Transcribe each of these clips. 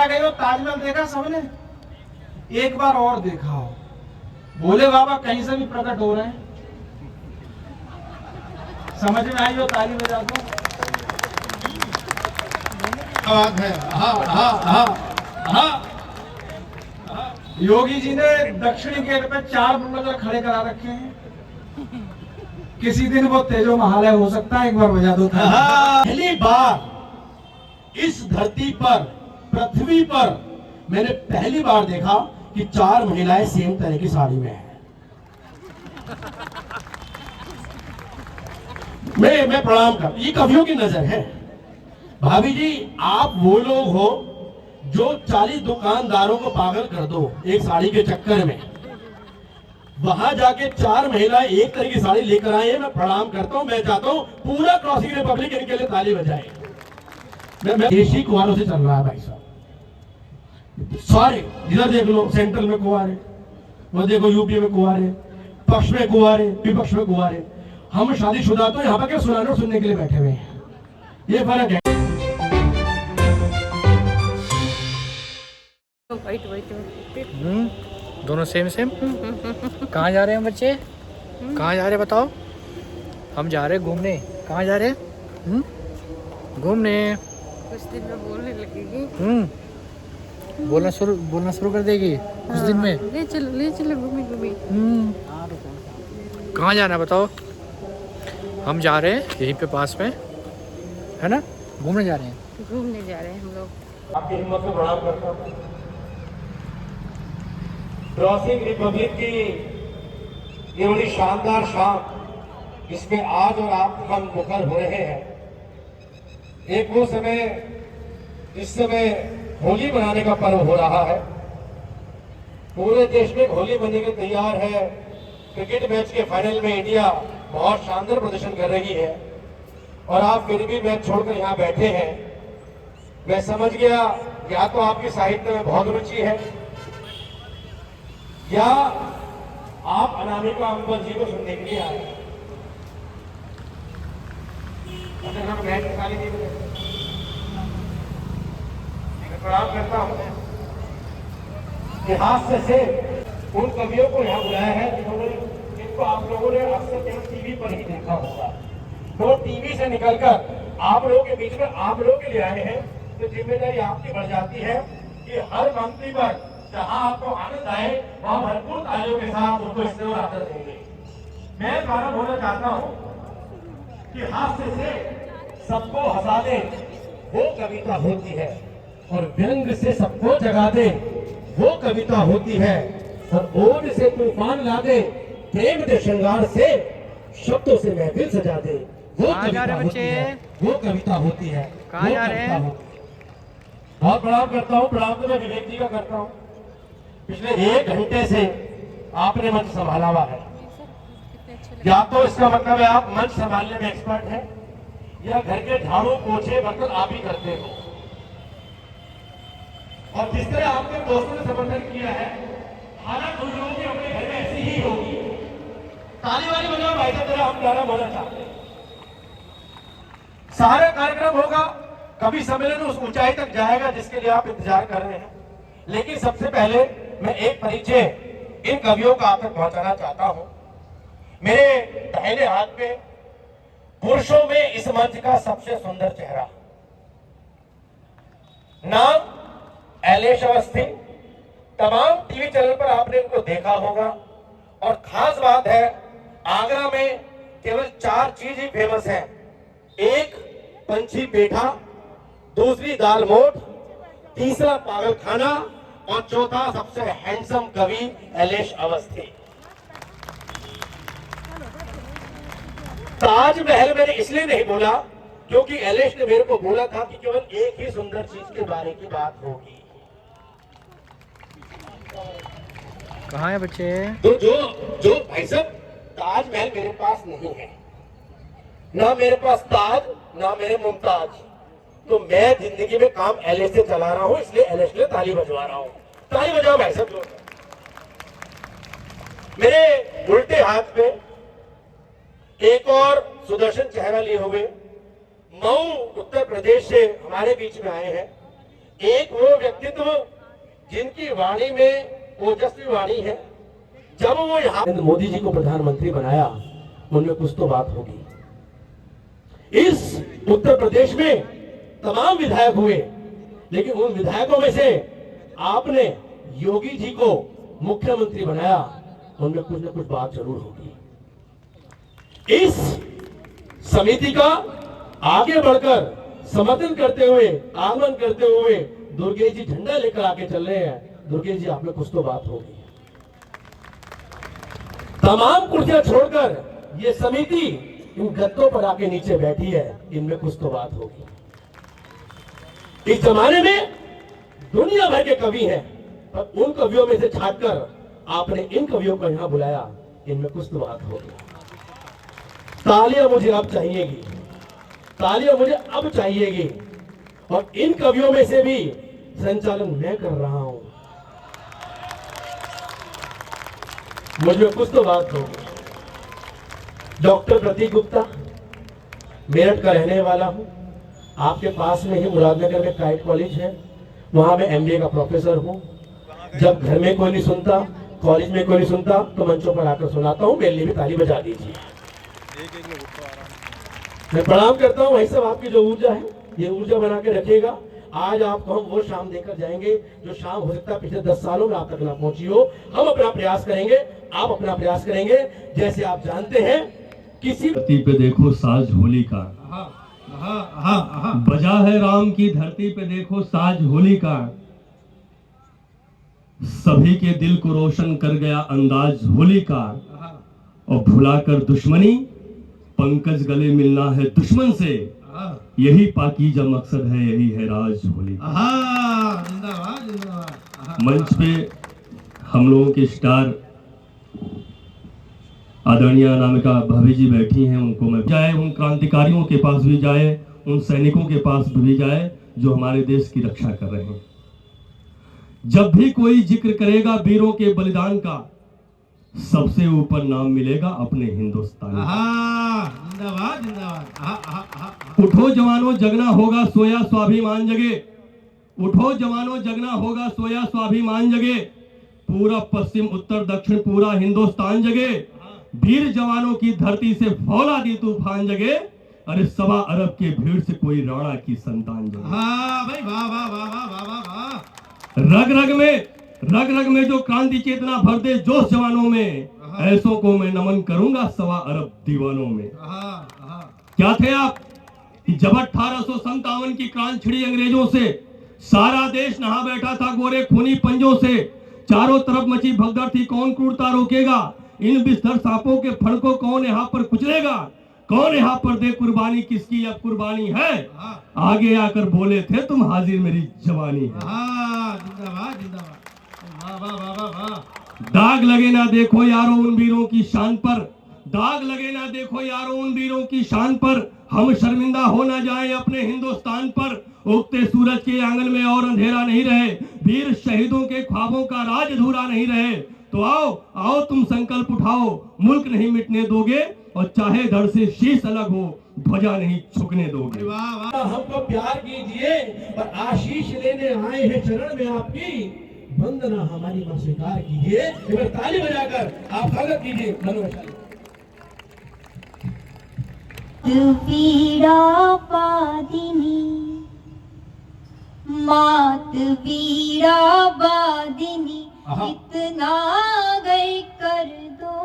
आगरा गए हो, ताजमहल देखा सबने, एक बार और देखा हो, भोले बाबा कहीं से भी प्रकट हो रहे हैं। समझ में आई हो? ताली बजा दो। बात है। हाँ हाँ हाँ हाँ। योगी जी ने दक्षिणी गेट पे 4 बुलडोजर खड़े करा रखे हैं। किसी दिन वो तेजो महालय हो सकता है, एक बार बजा दो। पहली बार इस धरती पर, पृथ्वी पर मैंने पहली बार देखा कि 4 महिलाएं सेम तरह की साड़ी में हैं। मैं प्रणाम कर, ये कवियों की नजर है। भाभी जी, आप वो लोग हो जो 40 दुकानदारों को पागल कर दो एक साड़ी के चक्कर में। वहां जाके 4 महिलाएं एक तरह की साड़ी लेकर आए हैं। मैं प्रणाम करता हूं। मैं चाहता हूं पूरा क्रॉसिंग रिपब्लिक इनके लिए ताली बजाए। मैं देशी कुंवारों से चल रहा है भाई साहब। सारे इधर देख लो, सेंट्रल में कुंवारे, वो देखो यूपी में कुंवारे, पक्ष में कुंवारे, विपक्ष में कुंवारे। हम शादीशुदा तो यहाँ पर क्या सुनाने और सुनने के लिए बैठे हुए हैं। ये फर्क है। दोनों सेम सेम। कहाँ जा रहे हैं बच्चे? कहाँ जा रहे हैं बताओ? हम जा रहे हैं घूमने। कहाँ जा रहे हैं? घूमने। कुछ दिन में बोलने लगेगी। बोलना शुरू कर देगी कुछ दिन में। ले चलो घूमी घूमी। कहाँ जाना है बताओ? हम जा रहे हैं यहीं पे पास में, है ना? घूमने जा रहे हैं। घूमने जा रहे हैं हम लोग। आपकी हिम्मत को प्रणाम करता हूं। क्रॉसिंग रिपब्लिक की ये बड़ी शानदार शाम, इसमें आज और आप हम मुखर हो रहे हैं। एक वो समय, इस समय होली मनाने का पर्व हो रहा है। पूरे देश में होली बनने के तैयार है। क्रिकेट मैच के फाइनल में इंडिया बहुत शानदार प्रदर्शन कर रही है और आप फिर भी मैच छोड़कर यहाँ बैठे हैं। मैं समझ गया, या तो आपके साहित्य में बहुत रुचि है, या आप अनामिका अंबर जी को सुनने के लिए आए हैं। अगर हम मैच निकाले नहीं मिले, मैं प्रणाम करता हूं कि हास्य से उन कवियों को यहाँ बुलाया है जिनको आप लोगों ने अक्सर केवल टीवी पर ही देखा होगा। तो टीवी से निकलकर आप लोगों के बीच में आप लोगों के लिए आए हैं, तो जिम्मेदारी आपकी बढ़ जाती है कि हर मंत्री पर जहां आपको आनंद आए वहां भरपूर तालियों के साथ उनको स्नेह आदर देंगे। मैं द्वारा बोलना चाहता हूं कि हास्य से सबको हंसा दे वो कविता होती है, और व्यंग से सबको जगा दे वो कविता होती है, और ओज से तूफान ला दे, प्रेम के श्रृंगार से शब्दों से महफिल सजा दे वो कविता होती है, वो कविता होती है। कहाँ जा रहे हैं? बहुत प्रणाम करता हूँ। प्रणाम तो मैं विवेक जी का करता हूँ। पिछले 1 घंटे से आपने मंच संभाला हुआ है, या तो इसका मतलब है आप मंच संभालने में एक्सपर्ट हैं, या घर के झाड़ू पोछे बर्तन आप ही करते हो। और जिस तरह आपके दोस्तों ने समर्थन किया है, हालात उन लोगों की अपने घर में ऐसी ही होगी। ताली वाली बजाओ भाई साहब, जरा हम गाना बोलना चाहते हैं। सारा कार्यक्रम होगा, कभी सम्मेलन उस ऊंचाई तक जाएगा जिसके लिए आप इंतजार कर रहे हैं। लेकिन सबसे पहले मैं एक परिचय इन कवियों का आप तक पहुंचाना चाहता हूं। मेरे दाहिने हाथ में पुरुषों में इस मंच का सबसे सुंदर चेहरा, नाम एलेश अवस्थी। तमाम टीवी चैनल पर आपने इनको देखा होगा, और खास बात है आगरा में केवल 4 चीज ही फेमस है। एक पंछी पेठा, दूसरी दाल मोठ, तीसरा पागल खाना, और चौथा सबसे हैंडसम कवि एलेश अवस्थी। ताजमहल मैंने इसलिए नहीं बोला क्योंकि एलेश ने मेरे को बोला था कि केवल एक ही सुंदर चीज के बारे की बात होगी। कहाँ है बच्चे? तो जो भाई साहब, ताजमहल मेरे पास नहीं है, ना मेरे पास ताज, ना मेरे मुमताज। तो मैं जिंदगी में काम एलेश से चला रहा हूं, इसलिए एलेश के लिए ताली बजवा रहा हूं। ताली बजाओ भाई साहब। मेरे उल्टे हाथ में एक और सुदर्शन चेहरा लिए हुए मऊ उत्तर प्रदेश से हमारे बीच में आए हैं। एक वो व्यक्तित्व जिनकी वाणी में ओजस्वी वाणी है, जब वो यहाँ मोदी जी को प्रधानमंत्री बनाया, उनमें कुछ तो बात होगी। इस उत्तर प्रदेश में तमाम विधायक हुए, लेकिन उन विधायकों में से आपने योगी जी को मुख्यमंत्री बनाया, उनमें कुछ न कुछ बात जरूर होगी। इस समिति का आगे बढ़कर समर्थन करते हुए, आगमन करते हुए दुर्गेश जी झंडा लेकर आके चल रहे हैं। दुर्गेश जी, आप में कुछ तो बात होगी। तमाम कुर्सियां छोड़कर ये समिति इन गद्दों पर आके नीचे बैठी है, इनमें कुछ तो बात होगी। इस जमाने में दुनिया भर के कवि हैं, पर उन कवियों में से छांटकर आपने इन कवियों को यहां बुलाया, इनमें कुछ तो बात होगी। तालियां मुझे अब चाहिएगी, तालियां मुझे अब चाहिएगी। और इन कवियों में से भी संचालन मैं कर रहा हूं, मुझे कुछ तो बात होगी। डॉक्टर प्रतीक गुप्ता, मेरठ का रहने वाला हूं। आपके पास में ही मुरादनगर में काइट कॉलेज है, वहां मैं एमबीए का प्रोफेसर हूं। जब घर में कोई नहीं सुनता, कॉलेज में कोई नहीं सुनता, तो मंचों पर आकर सुनाता हूं। मेरे लिए भी ताली बजा दीजिए। मैं प्रणाम करता हूं। वही सब आपकी जो ऊर्जा है, ये ऊर्जा बना के रखिएगा। आज आपको हम वो शाम देकर जाएंगे जो शाम हो सकता है पिछले 10 सालों में आप तक ना पहुंची हो। हम अपना प्रयास करेंगे, आप अपना प्रयास करेंगे। जैसे आप जानते हैं, किसी धरती पे देखो साज होली का, बजा है राम की धरती पे देखो साज होली का, सभी के दिल को रोशन कर गया अंदाज होली का, और भुलाकर दुश्मनी पंकज गले मिलना है दुश्मन से, यही पाकीजा मकसद है, यही है राज होली का। मंच पे हम लोगों के स्टार आदरणीय अनामिका भाभी जी बैठी हैं, उनको मैं जाए, उन क्रांतिकारियों के पास भी जाए, उन सैनिकों के पास भी जाए जो हमारे देश की रक्षा कर रहे हैं। जब भी कोई जिक्र करेगा वीरों के बलिदान का, सबसे ऊपर नाम मिलेगा अपने हिंदुस्तान का। उठो जवानों जगना होगा सोया स्वाभिमान जगे, उठो जवानों जगना होगा सोया स्वाभिमान जगे, पूरा पश्चिम उत्तर दक्षिण पूरा हिंदुस्तान जगे, वीर जवानों की धरती से फौलादी तूफान जगे, अरे 1.25 अरब के भीड़ से कोई राणा की संतान जगे। भाई वाह वाह वाह वाह वाह वाह। रग रग में जो क्रांति चेतना भर दे जोश जवानों में, ऐसों को मैं नमन करूंगा 1.25 अरब दीवानों में। क्या थे आप कि जब 1857 की क्रांति छिड़ी अंग्रेजों से, सारा देश नहा बैठा था गोरे खूनी पंजों से, चारों तरफ मची भगदड़ थी, कौन क्रूरता रोकेगा, इन बिस्तर सांपों के फण को कौन यहाँ पर कुचलेगा, कौन यहाँ पर दे कुर्बानी, किसकी अब कुर्बानी है, आगे आकर बोले थे तुम हाजिर मेरी जवानी है। दाग लगे ना देखो यारों उन वीरों की शान पर, दाग लगे ना देखो यारों उन वीरों की शान पर, हम शर्मिंदा हो ना जाए अपने हिंदुस्तान पर, उगते सूरज के आंगन में और अंधेरा नहीं रहे, वीर शहीदों के ख्वाबों का राज अधूरा नहीं रहे। तो आओ आओ तुम संकल्प उठाओ, मुल्क नहीं मिटने दोगे, और चाहे धड़ से शीश अलग हो ध्वजा नहीं झुकने दोगे। हमको प्यार कीजिए और आशीष लेने आए हैं चरण में आपकी, वंदना हमारी मां स्वीकार कीजिए। एक बार ताली बजाकर आप स्वागत कीजिए मनोवैशाली। वीड़ा बादिनी, मात वीड़ा बादिनी, इतना गई कर दो,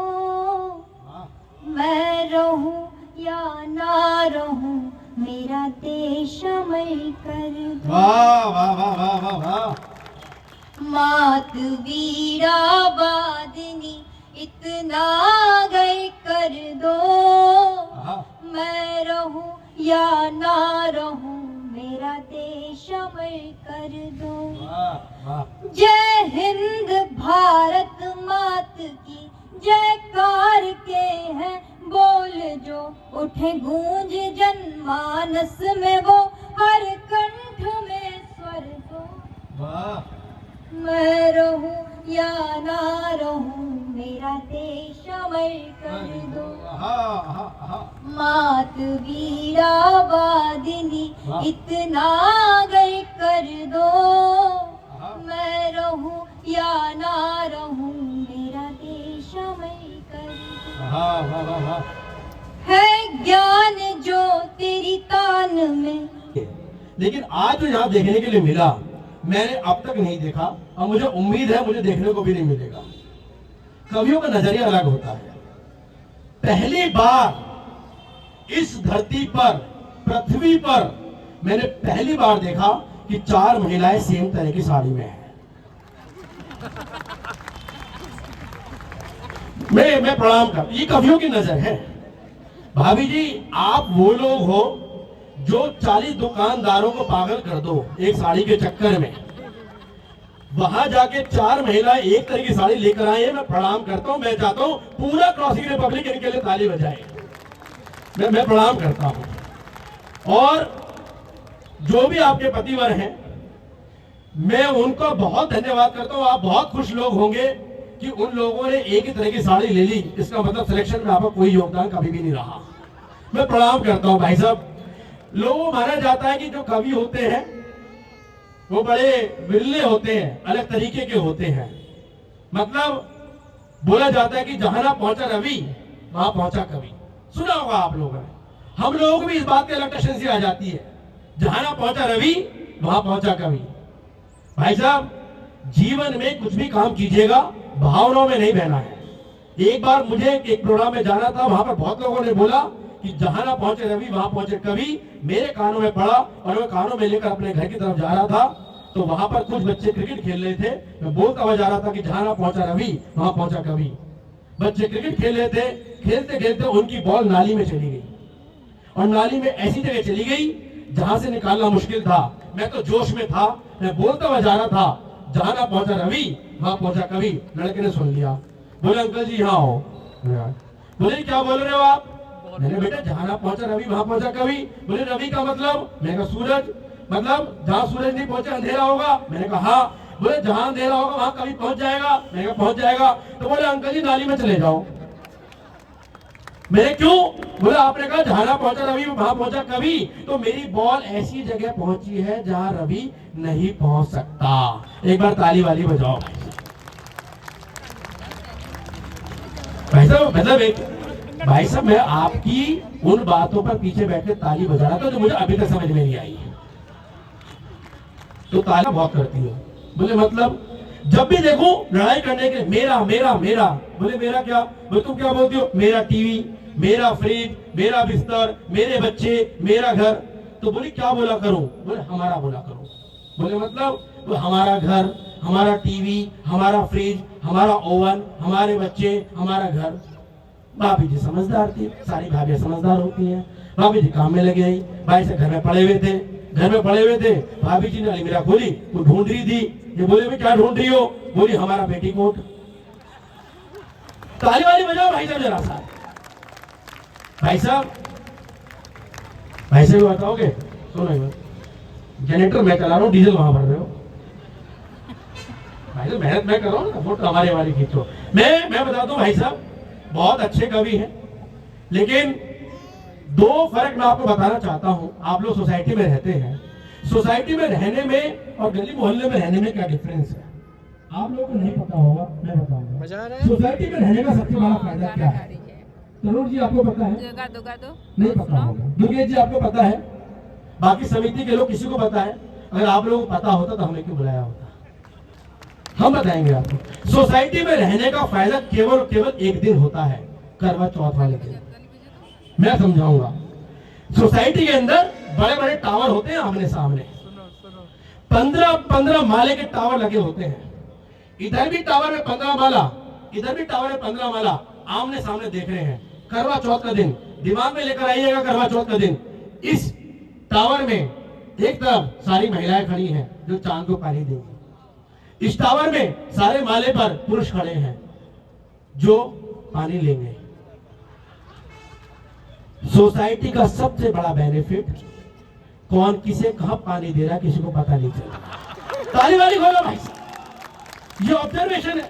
मैं रहूं या ना रहूं मेरा देश अमर कर दो। वाह वाह वाह वाह वाह वाह। मात वीड़ा बादिनी, इतना गई कर दो, मैं रहूं या ना रहूं मेरा देश अमर कर दो। जय हिंद भारत मात की जयकार के हैं बोल जो उठे गूंज जनमानस में, वो हर कंठ में स्वर दो, मैं रहूं या ना रहूं मेरा देश अमर कर दो। हाँ हाँ हाँ मात वीरा वादिनी इतना अगर कर दो, मैं रहूं या ना रहूं मेरा देश अमर कर दो। हाँ हाँ हाँ हाँ है ज्ञान जो तेरी तान में। लेकिन आज जो यहाँ देखने के लिए मिला मैंने अब तक नहीं देखा और मुझे उम्मीद है मुझे देखने को भी नहीं मिलेगा। कवियों का नजरिया अलग होता है। पहली बार इस धरती पर, पृथ्वी पर मैंने पहली बार देखा कि 4 महिलाएं सेम तरह की साड़ी में हैं। मैं प्रणाम कर, ये कवियों की नजर है। भाभी जी आप वो लोग हो जो 40 दुकानदारों को पागल कर दो एक साड़ी के चक्कर में। वहां जाके 4 महिलाएं एक तरह की साड़ी लेकर आए हैं। मैं प्रणाम करता हूं। मैं चाहता हूं पूरा क्रॉसिंग रिपब्लिक इनके लिए ताली बजाए। मैं प्रणाम करता हूं। और जो भी आपके पतिवर हैं मैं उनको बहुत धन्यवाद करता हूं। आप बहुत खुश लोग होंगे कि उन लोगों ने एक ही तरह की साड़ी ले ली। इसका मतलब सिलेक्शन में आपका कोई योगदान कभी भी नहीं रहा। मैं प्रणाम करता हूं भाई साहब। लोगों को माना जाता है कि जो कवि होते हैं वो बड़े विरले होते हैं, अलग तरीके के होते हैं। मतलब बोला जाता है कि जहां ना पहुंचा रवि वहां पहुंचा कवि। सुना होगा आप लोगों ने। हम लोगों को भी इस बात की अलग टेंडेंसी आ जाती है, जहां ना पहुंचा रवि वहां पहुंचा कवि। भाई साहब जीवन में कुछ भी काम कीजिएगा भावनाओं में नहीं बहना है। एक बार मुझे एक प्रोग्राम में जाना था, वहां पर बहुत लोगों ने बोला कि जहां ना पहुंचे रवि वहां पहुंचे कवि। मेरे कानों में पड़ा और मैं कानों में लेकर अपने घर की तरफ जा रहा था तो वहां पर कुछ बच्चे क्रिकेट खेल रहे थे। मैं बोलता हुआ जा रहा था कि जहां ना पहुंचा रवि वहां पहुंचा कवि। बच्चे क्रिकेट खेल रहे थे, खेलते खेलते उनकी बॉल नाली में चली गई और नाली में ऐसी जगह चली गई जहां से निकालना मुश्किल था। मैं तो जोश में था, मैं बोलता हुआ जा रहा था जहां ना पहुंचा रवि वहां पहुंचा कवि। लड़के ने सुन लिया, बोले अंकल जी यहाँ हो। बोले क्या बोल रहे हो आप? मैंने बेटा जहां ना पहुंचा रवि वहां पहुंचा कवि। बोले रवि का मतलब? मैंने कहा सूरज। मतलब जहां सूरज नहीं पहुंचा अंधेरा होगा? मैंने कहा हाँ। बोले जहां अंधेरा होगा वहां कभी पहुंच जाएगा? मैंने कहा पहुंच जाएगा। तो बोले अंकल जी नाली में चले जाओ। मैंने क्यों? बोले आपने कहा जहां ना पहुंचा रवि वहां पहुंचा कवि, तो मेरी बॉल ऐसी जगह पहुंची है जहां रवि नहीं पहुंच सकता। एक बार ताली वाली बजाओ भाई साहब। मतलब एक भाई साहब मैं आपकी उन बातों पर पीछे बैठ के ताली बजा रहा था जो मुझे अभी तक समझ में नहीं आई। तो ताली बहुत करती हो। बोले मतलब? जब भी देखो लड़ाई करने के मेरा मेरा मेरा। बोले मेरा क्या? बोले तुम क्या बोलती हो? मेरा टीवी, मेरा फ्रिज, मेरा बिस्तर, मेरे बच्चे, मेरा घर। तो बोली क्या बोला करूं? बोले हमारा बोला करो। बोले मतलब? बोले हमारा घर, हमारा टीवी, हमारा फ्रिज, हमारा ओवन, हमारे बच्चे, हमारा घर। भाभी जी समझदार थी, सारी भाभियां समझदार होती हैं। भाभी जी काम में लगे आई। भाई से घर में पड़े हुए थे, घर में पड़े हुए थे। भाभी जी ने अलमीरा खोली, वो ढूंढ रही थी। ये बोले भी क्या ढूंढ रही हो? बोली हमारा पेटीकोट। ताली वाली बजाओ भाई साहब जरा सा। भाई साहब बताओगे? सुनो जनरेटर मैं चला रहा हूँ, डीजल वहां भर रहे हो। भाई साहब मेहनत मैं कर रहा हूँ ना, फोटो हमारे वाली खींचो। मैं बता दूं भाई साहब बहुत अच्छे कवि हैं, लेकिन 2 फर्क मैं आपको बताना चाहता हूं। आप लोग सोसाइटी में रहते हैं, सोसाइटी में रहने में और गली मोहल्ले में रहने में क्या डिफरेंस है आप लोगों को नहीं पता होगा, मैं बताऊंगा। सोसाइटी में रहने का सबसे बड़ा फायदा क्या है? तरुण जी आपको पता है? नहीं पता होगा। दुर्गेश जी आपको पता है? बाकी समिति के लोग किसी को पता है? अगर आप लोगों को पता होता तो हमें क्यों बुलाया होता? हम बताएंगे आपको। सोसाइटी में रहने का फायदा केवल एक दिन होता है, करवा चौथ वाले दिन। मैं समझाऊंगा। सोसाइटी के अंदर बड़े बड़े टावर होते हैं आमने सामने, 15 माले के टावर लगे होते हैं। इधर भी टावर में 15 माला, इधर भी टावर में 15 माला, आमने सामने देख रहे हैं। करवा चौथ का दिन दिमाग में लेकर आइएगा। करवा चौथ का दिन इस टावर में एक तरफ सारी महिलाएं खड़ी हैं जो चांद को पानी देंगी। इस टावर में सारे माले पर पुरुष खड़े हैं जो पानी लेंगे। सोसाइटी का सबसे बड़ा बेनिफिट, कौन किसे कहां पानी दे रहा है किसी को पता नहीं चलता। ताली वाली खोलो भाई, ये ऑब्जर्वेशन है।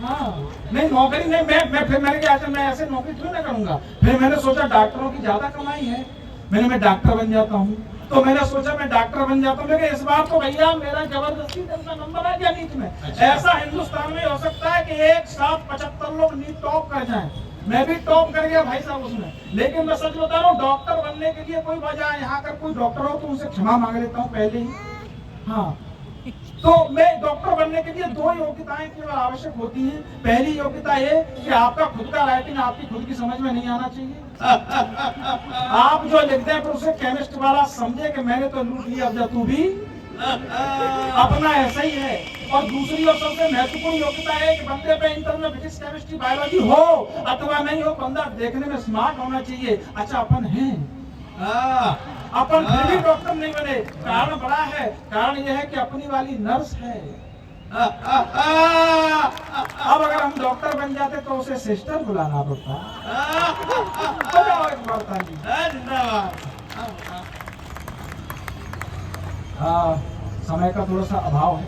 हाँ नहीं नौकरी नहीं, मैं फिर मैंने कहा अच्छा मैं ऐसे नौकरी क्यों ना करूंगा। फिर मैंने सोचा डॉक्टरों की ज्यादा कमाई है, मैं डॉक्टर बन जाता हूँ। तो मैंने सोचा मैं डॉक्टर बन जाता हूँ, लेकिन इस बार तो भैया मेरा जबरदस्ती का नंबर आ गया नीट में। ऐसा हिंदुस्तान में हो सकता है कि एक साथ 75 लोग नीट टॉप कर जाएं, मैं भी टॉप कर गया भाई साहब उसमें। लेकिन मैं सच बता रहा हूँ, डॉक्टर बनने के लिए कोई वजह, यहाँ अगर कोई डॉक्टर हो तो उनसे क्षमा मांग लेता हूँ पहले ही। हाँ तो मैं डॉक्टर बनने के लिए 2 योग्यताएं केवल आवश्यक होती हैं। पहली योग्यता ये कि आपका खुद का राइटिंग आपकी खुद की समझ में नहीं आना चाहिए। आप जो लिखते हैं फिर उसे केमिस्ट वाला समझे कि मैंने तो लूट लिया, अब जा तू भी अपना ऐसा ही है। और दूसरी और सबसे महत्वपूर्ण योग्यता है कि बंदे पे इंटर में फिजिक्स केमिस्ट्री बायोलॉजी हो अथवा नहीं हो, बंदा देखने में स्मार्ट होना चाहिए। अच्छा अपन है, अपन फिर भी डॉक्टर नहीं बने, कारण बड़ा है। कारण यह है कि अपनी वाली नर्स है। अब अगर हम डॉक्टर बन जाते तो उसे सिस्टर बुलाना पड़ता। समय का थोड़ा सा अभाव है,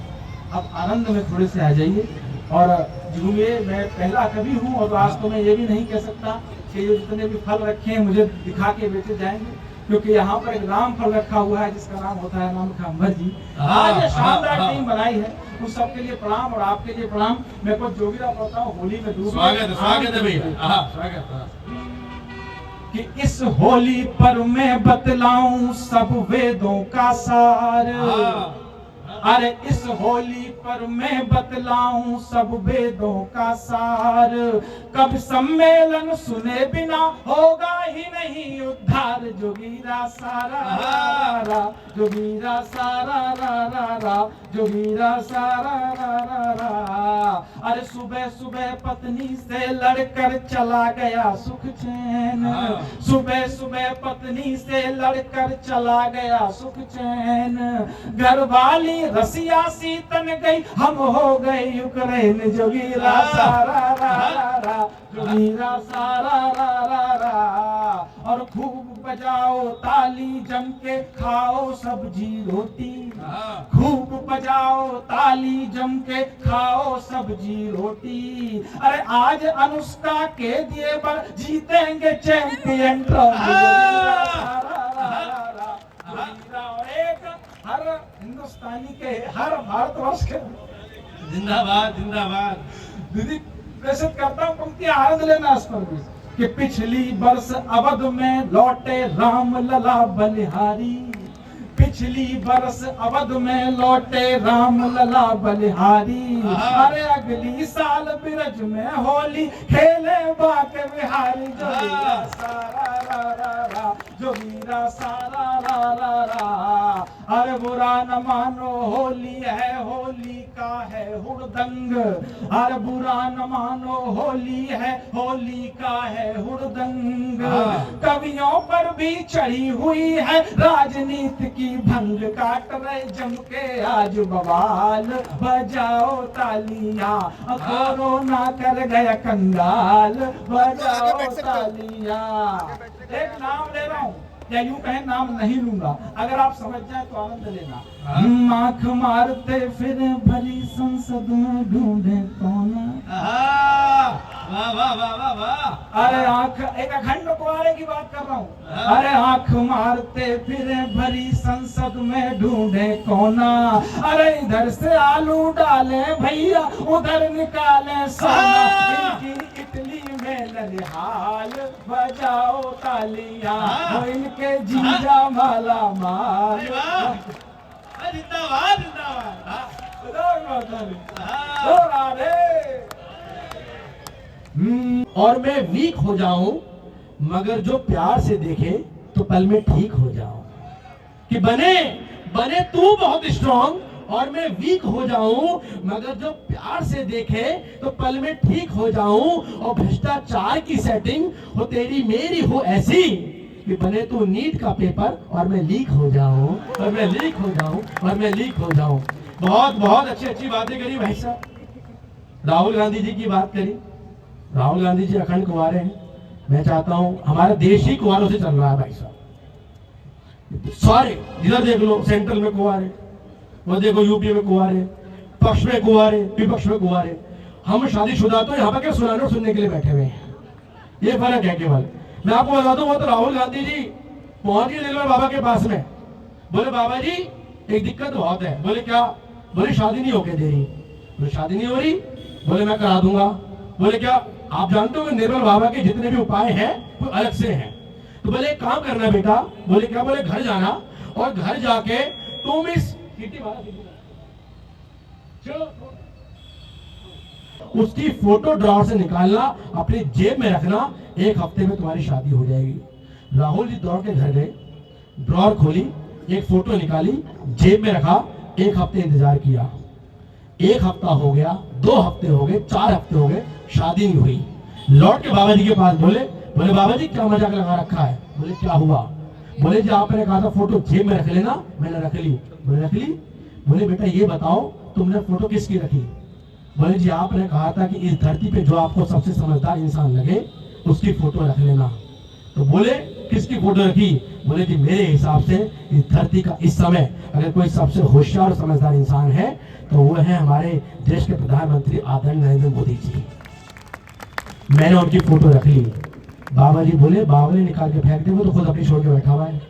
अब आनंद में थोड़े से आ जाइए और झूमिए। मैं पहला कवि हूँ और आज तो मैं ये भी नहीं कह सकता कि ये जितने भी फल रखे हैं मुझे दिखा के बेचे जाएंगे, क्योंकि यहाँ पर एक राम फल रखा हुआ है जिसका नाम होता है नाम खाम्बर जी। आज शानदार टीम बनाई है, उस सबके लिए प्रणाम और आपके लिए प्रणाम। मैं कुछ जोगिरा पढ़ता हूँ, होली में डूब स्वागत है भैया, स्वागत कि इस होली पर मैं बतलाऊं सब वेदों का सार। अरे इस होली पर मैं बतलाऊं सब वेदों का सार। कब सम्मेलन सुने बिना होगा ही नहीं उद्धार। जोगीरा सारा रा, जोगीरा सारा रा रा रा, जोगीरा सारा रा रा रा। अरे सुबह सुबह पत्नी से लड़कर चला गया सुख चैन। सुबह सुबह पत्नी से लड़कर चला गया सुख चैन। घर वाली रसिया सी तन गई, हम हो गए यूक्रेन। जोगीरा सारा रा रा रा, जोगीरा सारा रा रा रा। और खूब बजाओ ताली जम के खाओ सब्जी रोटी। खूब बजाओ ताली जम के खाओ सब्जी रोटी। अरे आज अनुष्का के दिए पर जीतेंगे चैंपियन ट्रॉफी। हर हिंदुस्तानी के, हर भारतवर्ष के जिंदाबाद जिंदाबाद। दीदी प्रेषित करता हूँ पंक्ति आनंद लेना इस पर भी कि पिछली वर्ष अवध में लौटे राम लला बलिहारी। पिछली बरस अवध में लौटे राम लला बलिहारी। अरे अगली साल ब्रज में होली खेले बाके बिहारी। जोगीरा सारा रा रा रा, जोगीरा सारा रा रा रा। अरे बुरा न मानो होली है, होली का है हुड़दंग। अरे बुरा न मानो होली है, होली का है हुड़दंग। कवियों पर भी चढ़ी हुई है राजनीति की भंग। काट रहे जम के आज बवाल, बजाओ तालियां। कोरोना कर गया कंगाल, बजाओ तालियां। एक नाम ले रहा हूँ, या यूं कहें नाम नहीं लूंगा, अगर आप समझ जाए तो आनंद लेना। आंख मारते फिर भरी संसद में ढूंढे कौन। वाह वाह वाह वाह वाह। अरे आंख, एक अखंड कुआरे की बात कर रहा हूँ। अरे आंख मारते फिर भरी संसद में ढूंढे कोना। अरे इधर से आलू डाले भैया, उधर निकाले सोना। इनकी इटली में ललिहाल, बजाओ तालियां। वो इनके जीजा माला माल। जिंदाबाद और मैं वीक हो जाऊं मगर जो प्यार से देखे तो पल में ठीक हो जाऊं। कि बने तू बहुत स्ट्रांग और मैं वीक हो जाऊं मगर जो प्यार से देखे तो पल में ठीक हो जाऊं। और भ्रष्टाचार की सेटिंग हो तेरी मेरी हो ऐसी कि बने तू नीट का पेपर और मैं लीक हो जाऊं, और मैं लीक हो जाऊं, और मैं लीक हो जाऊं। बहुत बहुत अच्छी अच्छी बातें करी भाई साहब। राहुल गांधी जी की बात करी। राहुल गांधी जी अखंड कुंवारे हैं। मैं चाहता हूं, हमारा देश ही कुंवारों से चल रहा है भाई साहब। सारे जिधर देख लो, सेंट्रल में कुंवारे, वो देखो यूपी में कुंवारे, पक्ष में कुंवारे, विपक्ष में कुंवारे। हम शादीशुदा तो यहाँ पर क्या सुनाने और सुनने के लिए बैठे हुए हैं, ये फर्क है केवल। मैं आपको बता दूं, वो तो राहुल गांधी जी पहुंच गए दिल्ली में बाबा के पास में, बोले बाबा जी एक दिक्कत बहुत है। बोले क्या? बोले शादी नहीं होके दे रही। बोले शादी नहीं हो रही? बोले मैं करा दूंगा। बोले क्या? आप जानते हो कि निर्मल बाबा के जितने भी उपाय हैं वो अलग से हैं। तो बोले एक काम करना बेटा। बोले क्या? बोले घर जाना और घर जाके तुम इस उसकी फोटो ड्रॉर से निकालना, अपनी जेब में रखना, 1 हफ्ते में तुम्हारी शादी हो जाएगी। राहुल जी दौड़ के घर गए, ड्रॉर खोली, एक फोटो निकाली, जेब में रखा, 1 हफ्ते इंतजार किया। 1 हफ्ता हो गया, 2 हफ्ते हो गए, 4 हफ्ते हो गए, शादी नहीं हुई। लौट के बाबा जी के पास बोले बाबा जी क्या मजाक लगा रखा है? बोले क्या हुआ? बोले जी आपने कहा था फोटो जेब में रख लेना, मैंने रख ली। बोले रख ली? बोले बेटा ये बताओ तुमने फोटो किसकी रखी? बोले जी आपने कहा था कि इस धरती पे जो आपको सबसे समझदार इंसान लगे उसकी फोटो रख लेना। तो बोले किसकी फोटो रखी? बोले जी मेरे हिसाब से इस धरती का इस समय अगर कोई सबसे होशियार और समझदार इंसान है तो वो है हमारे देश के प्रधानमंत्री आदरणीय नरेंद्र मोदी जी। मैंने उनकी फोटो रख ली। बाबा जी बोले बावले निकाल के फेंक दे, वो तो खुद अपनी छोड़ के बैठा हुआ है।